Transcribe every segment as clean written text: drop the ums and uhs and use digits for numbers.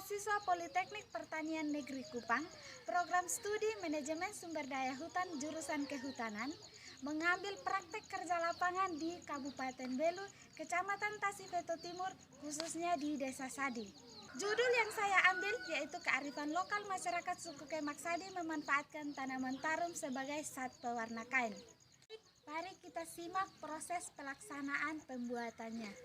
mahasiswa Politeknik Pertanian Negeri Kupang, program studi Manajemen Sumber Daya Hutan jurusan Kehutanan, mengambil praktek kerja lapangan di Kabupaten Belu, Kecamatan Tasifeto Timur, khususnya di Desa Sadi. Judul yang saya ambil yaitu kearifan lokal masyarakat suku Kemak Sadi memanfaatkan tanaman tarum sebagai zat pewarna kain. Mari kita simak proses pelaksanaan pembuatannya.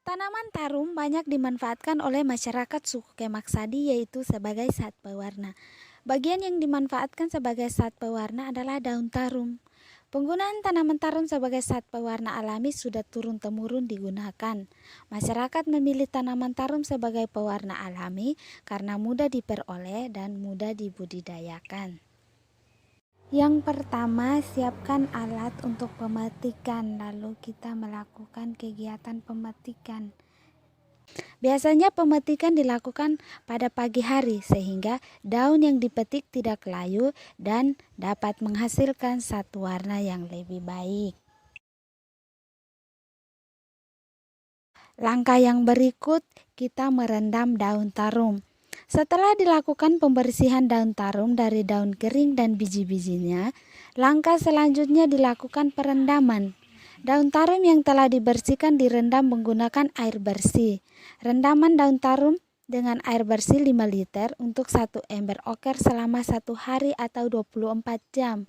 Tanaman tarum banyak dimanfaatkan oleh masyarakat suku Kemak Sadi yaitu sebagai zat pewarna. Bagian yang dimanfaatkan sebagai zat pewarna adalah daun tarum. Penggunaan tanaman tarum sebagai zat pewarna alami sudah turun-temurun digunakan. Masyarakat memilih tanaman tarum sebagai pewarna alami karena mudah diperoleh dan mudah dibudidayakan. Yang pertama, siapkan alat untuk pemetikan, lalu kita melakukan kegiatan pemetikan. Biasanya pemetikan dilakukan pada pagi hari sehingga daun yang dipetik tidak layu dan dapat menghasilkan satu warna yang lebih baik. Langkah yang berikut, kita merendam daun tarum. Setelah dilakukan pembersihan daun tarum dari daun kering dan biji-bijinya, langkah selanjutnya dilakukan perendaman. Daun tarum yang telah dibersihkan direndam menggunakan air bersih. Rendaman daun tarum dengan air bersih 5 liter untuk 1 ember oker selama 1 hari atau 24 jam.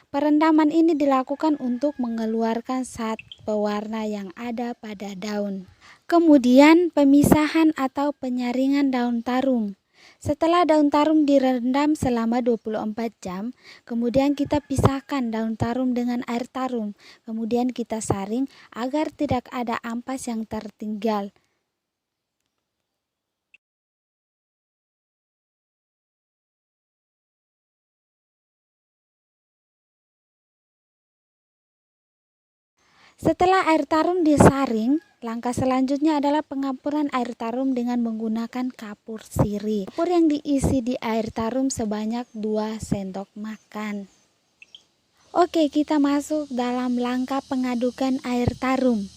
Perendaman ini dilakukan untuk mengeluarkan zat pewarna yang ada pada daun. Kemudian pemisahan atau penyaringan daun tarum. Setelah daun tarum direndam selama 24 jam, kemudian kita pisahkan daun tarum dengan air tarum. Kemudian kita saring agar tidak ada ampas yang tertinggal. Setelah air tarum disaring, langkah selanjutnya adalah pengampuran air tarum dengan menggunakan kapur sirih. Kapur yang diisi di air tarum sebanyak 2 sendok makan. Oke, kita masuk dalam langkah pengadukan air tarum.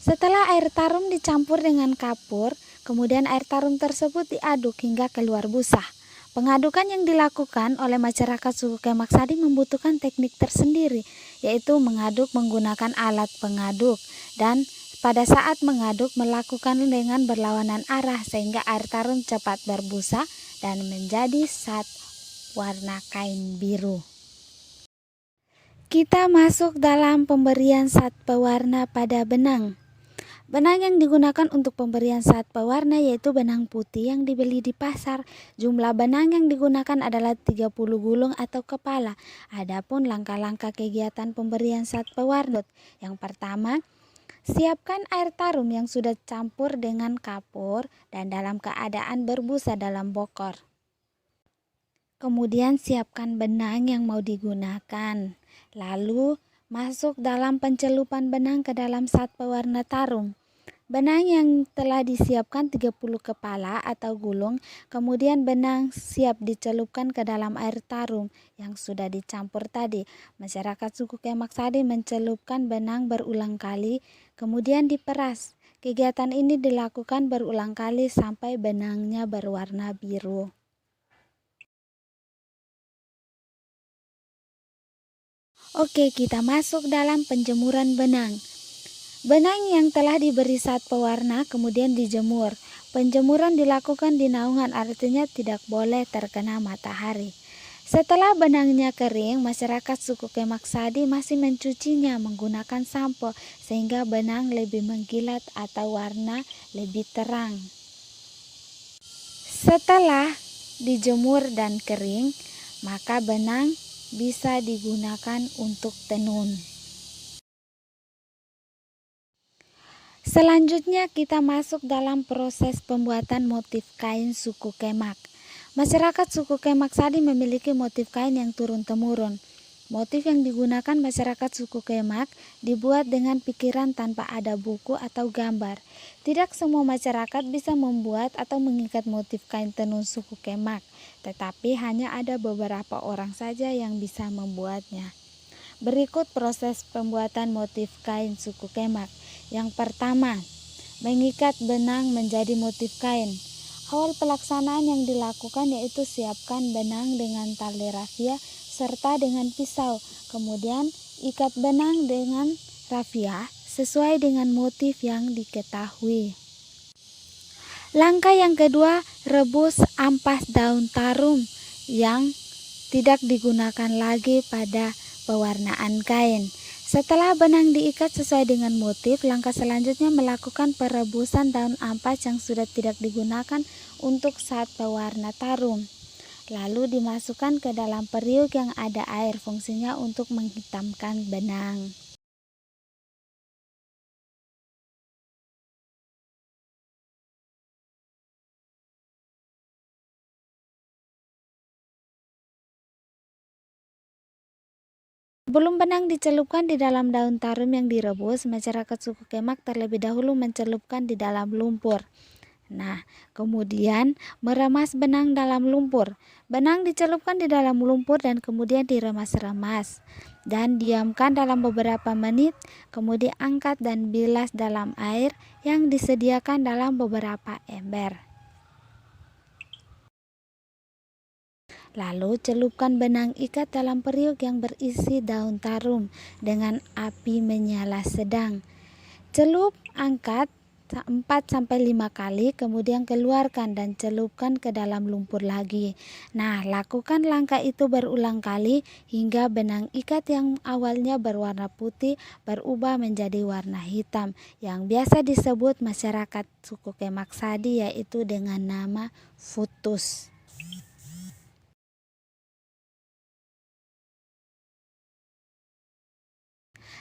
Setelah air tarum dicampur dengan kapur, kemudian air tarum tersebut diaduk hingga keluar busa. Pengadukan yang dilakukan oleh masyarakat suku Kemak Sadi membutuhkan teknik tersendiri, yaitu mengaduk menggunakan alat pengaduk dan pada saat mengaduk melakukan dengan berlawanan arah sehingga air tarum cepat berbusa dan menjadi zat warna kain biru. Kita masuk dalam pemberian zat pewarna pada benang. Benang yang digunakan untuk pemberian zat pewarna yaitu benang putih yang dibeli di pasar. Jumlah benang yang digunakan adalah 30 gulung atau kepala. Adapun langkah-langkah kegiatan pemberian zat pewarna. Yang pertama, siapkan air tarum yang sudah campur dengan kapur dan dalam keadaan berbusa dalam bokor. Kemudian siapkan benang yang mau digunakan. Lalu masuk dalam pencelupan benang ke dalam zat pewarna tarum. Benang yang telah disiapkan 30 kepala atau gulung, kemudian benang siap dicelupkan ke dalam air tarum yang sudah dicampur tadi. Masyarakat suku Kemak Sadi mencelupkan benang berulang kali, kemudian diperas. Kegiatan ini dilakukan berulang kali sampai benangnya berwarna biru. Oke, kita masuk dalam penjemuran benang. Benang yang telah diberi zat pewarna kemudian dijemur. Penjemuran dilakukan di naungan, artinya tidak boleh terkena matahari. Setelah benangnya kering, masyarakat suku Kemak Sadi masih mencucinya menggunakan sampo sehingga benang lebih mengkilat atau warna lebih terang. Setelah dijemur dan kering, maka benang bisa digunakan untuk tenun. Selanjutnya kita masuk dalam proses pembuatan motif kain suku Kemak. Masyarakat suku Kemak Sadi memiliki motif kain yang turun-temurun. Motif yang digunakan masyarakat suku Kemak dibuat dengan pikiran tanpa ada buku atau gambar. Tidak semua masyarakat bisa membuat atau mengikat motif kain tenun suku Kemak, tetapi hanya ada beberapa orang saja yang bisa membuatnya. Berikut proses pembuatan motif kain suku Kemak. Yang pertama, mengikat benang menjadi motif kain. Awal pelaksanaan yang dilakukan yaitu siapkan benang dengan tali rafia serta dengan pisau. Kemudian ikat benang dengan rafia sesuai dengan motif yang diketahui. Langkah yang kedua, rebus ampas daun tarum yang tidak digunakan lagi pada pewarnaan kain. Setelah benang diikat sesuai dengan motif, langkah selanjutnya melakukan perebusan daun ampas yang sudah tidak digunakan untuk saat pewarna tarum. Lalu dimasukkan ke dalam periuk yang ada air, fungsinya untuk menghitamkan benang. Sebelum benang dicelupkan di dalam daun tarum yang direbus, masyarakat suku Kemak terlebih dahulu mencelupkan di dalam lumpur. Nah, kemudian meremas benang dalam lumpur. Benang dicelupkan di dalam lumpur dan kemudian diremas-remas dan diamkan dalam beberapa menit, kemudian angkat dan bilas dalam air yang disediakan dalam beberapa ember. Lalu celupkan benang ikat dalam periuk yang berisi daun tarum dengan api menyala sedang. Celup, angkat 4-5 kali, kemudian keluarkan dan celupkan ke dalam lumpur lagi. Nah, lakukan langkah itu berulang kali hingga benang ikat yang awalnya berwarna putih berubah menjadi warna hitam yang biasa disebut masyarakat suku Kemak Sadi yaitu dengan nama futus.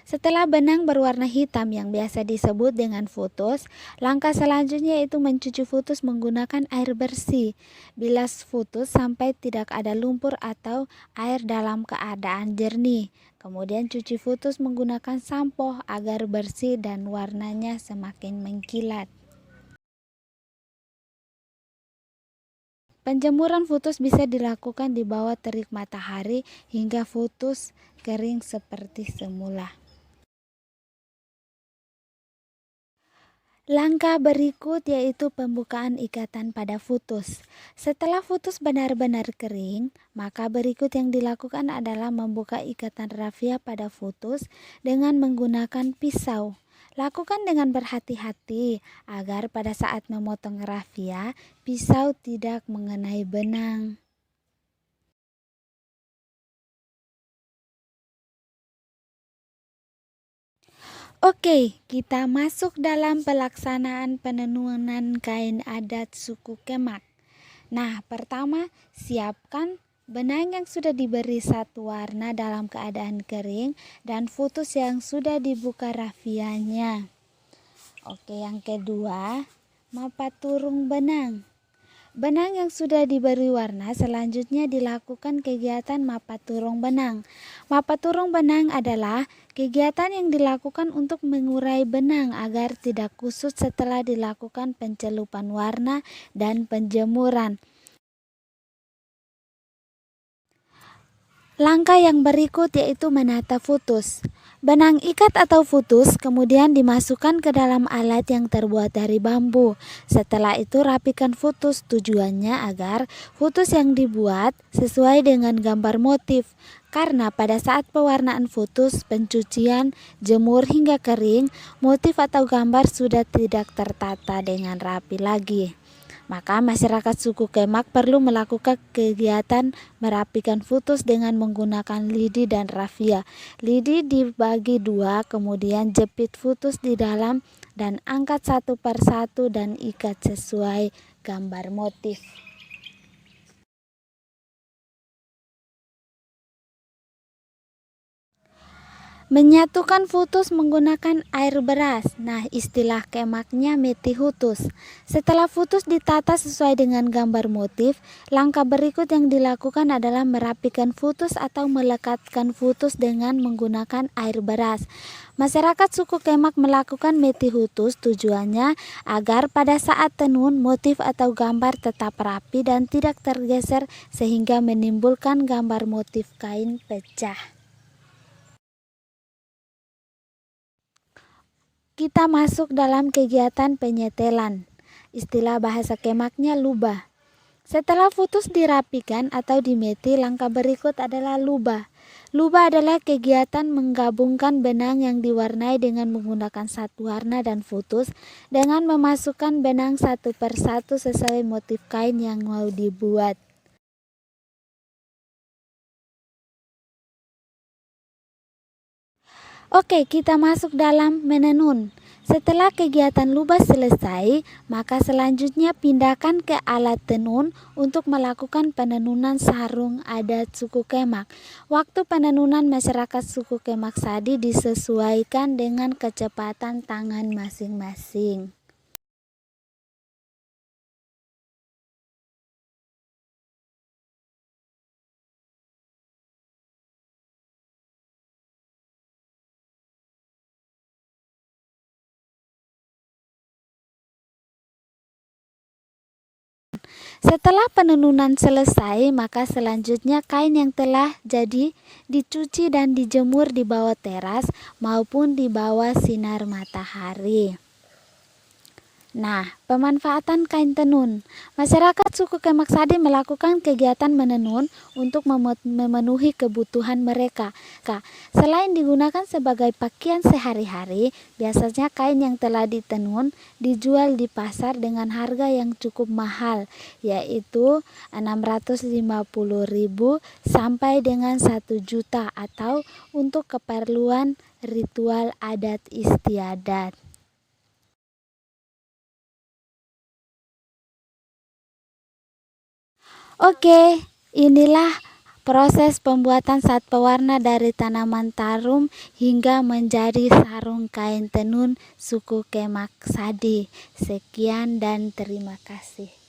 Setelah benang berwarna hitam yang biasa disebut dengan futus, langkah selanjutnya yaitu mencuci futus menggunakan air bersih. Bilas futus sampai tidak ada lumpur atau air dalam keadaan jernih. Kemudian cuci futus menggunakan sampo agar bersih dan warnanya semakin mengkilat. Penjemuran futus bisa dilakukan di bawah terik matahari hingga futus kering seperti semula. Langkah berikut yaitu pembukaan ikatan pada futus. Setelah futus benar-benar kering, maka berikut yang dilakukan adalah membuka ikatan rafia pada futus dengan menggunakan pisau. Lakukan dengan berhati-hati agar pada saat memotong rafia, pisau tidak mengenai benang. Oke, kita masuk dalam pelaksanaan penenunan kain adat suku Kemak. Nah, pertama, siapkan benang yang sudah diberi satu warna dalam keadaan kering dan futus yang sudah dibuka rafianya. Oke, yang kedua, mapa turung benang. Benang yang sudah diberi warna selanjutnya dilakukan kegiatan mapa turung benang. Mapa turung benang adalah kegiatan yang dilakukan untuk mengurai benang agar tidak kusut setelah dilakukan pencelupan warna dan penjemuran. Langkah yang berikut yaitu menata futus. Benang ikat atau futus kemudian dimasukkan ke dalam alat yang terbuat dari bambu. Setelah itu rapikan futus, tujuannya agar futus yang dibuat sesuai dengan gambar motif. Karena pada saat pewarnaan futus, pencucian, jemur hingga kering, motif atau gambar sudah tidak tertata dengan rapi lagi. Maka masyarakat suku Kemak perlu melakukan kegiatan merapikan futus dengan menggunakan lidi dan rafia. Lidi dibagi dua, kemudian jepit futus di dalam dan angkat satu per satu dan ikat sesuai gambar motif. Menyatukan futus menggunakan air beras. Nah, istilah Kemaknya metihutus. Setelah futus ditata sesuai dengan gambar motif, langkah berikut yang dilakukan adalah merapikan futus atau melekatkan futus dengan menggunakan air beras. Masyarakat suku Kemak melakukan metihutus tujuannya agar pada saat tenun motif atau gambar tetap rapi dan tidak tergeser sehingga menimbulkan gambar motif kain pecah. Kita masuk dalam kegiatan penyetelan. Istilah bahasa Kemaknya lubah. Setelah futus dirapikan atau dimeti, langkah berikut adalah lubah. Lubah adalah kegiatan menggabungkan benang yang diwarnai dengan menggunakan satu warna dan futus dengan memasukkan benang satu persatu sesuai motif kain yang mau dibuat. Oke, kita masuk dalam menenun. Setelah kegiatan lubah selesai, maka selanjutnya pindahkan ke alat tenun untuk melakukan penenunan sarung adat suku Kemak. Waktu penenunan masyarakat suku Kemak Sadi disesuaikan dengan kecepatan tangan masing-masing. Setelah penenunan selesai, maka selanjutnya kain yang telah jadi dicuci dan dijemur di bawah teras maupun di bawah sinar matahari. Nah, pemanfaatan kain tenun. Masyarakat suku Kemak Sadi melakukan kegiatan menenun untuk memenuhi kebutuhan mereka. Selain digunakan sebagai pakaian sehari-hari, biasanya kain yang telah ditenun dijual di pasar dengan harga yang cukup mahal, yaitu 650.000 sampai dengan 1 juta atau untuk keperluan ritual adat istiadat. Oke, inilah proses pembuatan sat pewarna dari tanaman tarum hingga menjadi sarung kain tenun suku Kemak Sadi. Sekian dan terima kasih.